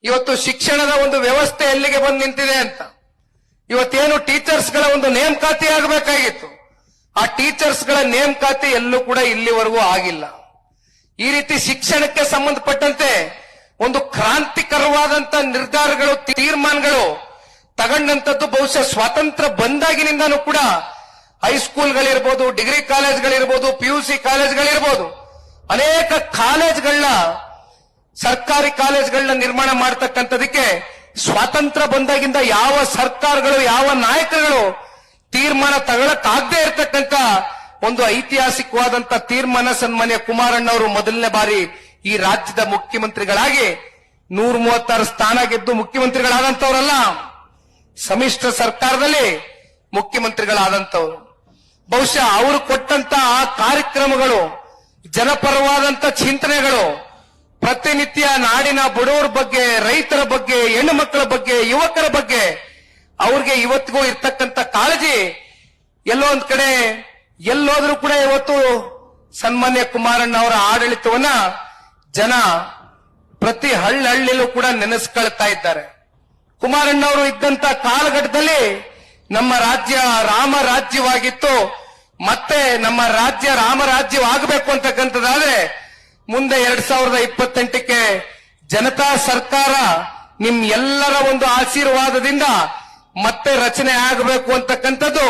ಇವತ್ತು ಶಿಕ್ಷಣದ ಒಂದು ವ್ಯವಸ್ಥೆ ಎಲ್ಲಿಗೆ ಬಂದು ನಿಂತಿದೆ ಅಂತ. ಇವತ್ತೇನು ಟೀಚರ್ಸ್ ಗಳ ಒಂದು ನೇಮಕಾತಿ ಆಗಬೇಕಾಗಿತ್ತು, ಆ ಟೀಚರ್ಸ್ ಗಳ ನೇಮಕಾತಿ ಎಲ್ಲೂ ಕೂಡ ಇಲ್ಲಿವರೆಗೂ ಆಗಿಲ್ಲ. ಈ ರೀತಿ ಶಿಕ್ಷಣಕ್ಕೆ ಸಂಬಂಧಪಟ್ಟಂತೆ ಒಂದು ಕ್ರಾಂತಿಕರವಾದಂತ ನಿರ್ಧಾರಗಳು, ತೀರ್ಮಾನಗಳು ತಗೊಂಡಂತದ್ದು ಬಹುಶಃ ಸ್ವಾತಂತ್ರ್ಯ ಬಂದಾಗಿನಿಂದನೂ ಕೂಡ ಹೈಸ್ಕೂಲ್ಗಳಿರ್ಬೋದು, ಡಿಗ್ರಿ ಕಾಲೇಜ್ಗಳಿರ್ಬೋದು, PUC ಕಾಲೇಜ್ಗಳಿರ್ಬೋದು, ಅನೇಕ ಕಾಲೇಜ್ಗಳನ್ನ, ಸರ್ಕಾರಿ ಕಾಲೇಜ್ಗಳನ್ನ ನಿರ್ಮಾಣ ಮಾಡತಕ್ಕಂಥದಕ್ಕೆ ಸ್ವಾತಂತ್ರ್ಯ ಬಂದಾಗಿಂದ ಯಾವ ಸರ್ಕಾರಗಳು, ಯಾವ ನಾಯಕರುಗಳು ತೀರ್ಮಾನ ತಗೊಳಕ್ಕಾಗದೇ ಇರತಕ್ಕಂತ ಒಂದು ಐತಿಹಾಸಿಕವಾದಂತ ತೀರ್ಮಾನ ಸನ್ಮಾನ್ಯ ಕುಮಾರಣ್ಣವರು ಮೊದಲನೇ ಬಾರಿ ಈ ರಾಜ್ಯದ ಮುಖ್ಯಮಂತ್ರಿಗಳಾಗಿ 136 ಸ್ಥಾನ ಗೆದ್ದು ಮುಖ್ಯಮಂತ್ರಿಗಳಾದಂತವರಲ್ಲ, ಸಮ್ಮಿಶ್ರ ಸರ್ಕಾರದಲ್ಲಿ ಮುಖ್ಯಮಂತ್ರಿಗಳಾದಂತವರು. ಬಹುಶಃ ಅವರು ಕೊಟ್ಟಂತ ಆ ಕಾರ್ಯಕ್ರಮಗಳು, ಜನಪರವಾದಂತ ಚಿಂತನೆಗಳು, ಪ್ರತಿನಿತ್ಯ ನಾಡಿನ ಬಡವರ ಬಗ್ಗೆ, ರೈತರ ಬಗ್ಗೆ, ಹೆಣ್ಣು ಮಕ್ಕಳ ಬಗ್ಗೆ, ಯುವಕರ ಬಗ್ಗೆ ಅವ್ರಿಗೆ ಇವತ್ತಿಗೂ ಇರ್ತಕ್ಕಂಥ ಕಾಳಜಿ ಎಲ್ಲೋ ಒಂದ್ ಕಡೆ ಎಲ್ಲೋದ್ರೂ ಕೂಡ ಇವತ್ತು ಸನ್ಮಾನ್ಯ ಕುಮಾರಣ್ಣ ಅವರ ಆಡಳಿತವನ್ನ ಜನ ಪ್ರತಿ ಹಳ್ಳಿಯಲ್ಲೂ ಕೂಡ ನೆನೆಸ್ಕೊಳ್ತಾ ಇದ್ದಾರೆ. ಕುಮಾರಣ್ಣ ಅವರು ಇದ್ದಂತ ಕಾಲಘಟ್ಟದಲ್ಲಿ ನಮ್ಮ ರಾಜ್ಯ ರಾಮ ರಾಜ್ಯವಾಗಿತ್ತು. ಮತ್ತೆ ನಮ್ಮ ರಾಜ್ಯ ರಾಮ ರಾಜ್ಯವಾಗಬೇಕು ಅಂತಕ್ಕಂಥದ್ದಾದ್ರೆ ಮುಂದೆ 2028ಕ್ಕೆ ಜನತಾ ಸರ್ಕಾರ ನಿಮ್ ಎಲ್ಲರ ಒಂದು ಆಶೀರ್ವಾದದಿಂದ ಮತ್ತೆ ರಚನೆ ಆಗಬೇಕು ಅಂತಕ್ಕಂಥದ್ದು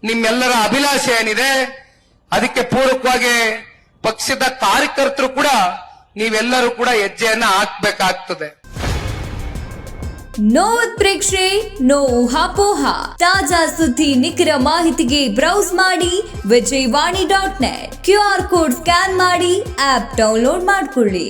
ನಿಮ್ಮೆಲ್ಲರ ಅಭಿಲಾಷೆ ಏನಿದೆ. ಅದಕ್ಕೆ ಪೂರಕವಾಗಿ ಪಕ್ಷದ ಕಾರ್ಯಕರ್ತರು ಕೂಡ ನೀವೆಲ್ಲರೂ ಕೂಡ ಹೆಜ್ಜೆಯನ್ನ ಹಾಕ್ಬೇಕಾಗ್ತದೆ. ನೋ ಉತ್ಪ್ರೇಕ್ಷೆ, ನೋ ಊಹಾಪೋಹ. ತಾಜಾ ಸುದ್ದಿ, ನಿಖರ ಮಾಹಿತಿಗೆ ಬ್ರೌಸ್ ಮಾಡಿ ವಿಜಯವಾಣಿ.net. QR ಕೋಡ್ ಸ್ಕ್ಯಾನ್ ಮಾಡಿ ಆಪ್ ಡೌನ್ಲೋಡ್ ಮಾಡಿಕೊಳ್ಳಿ.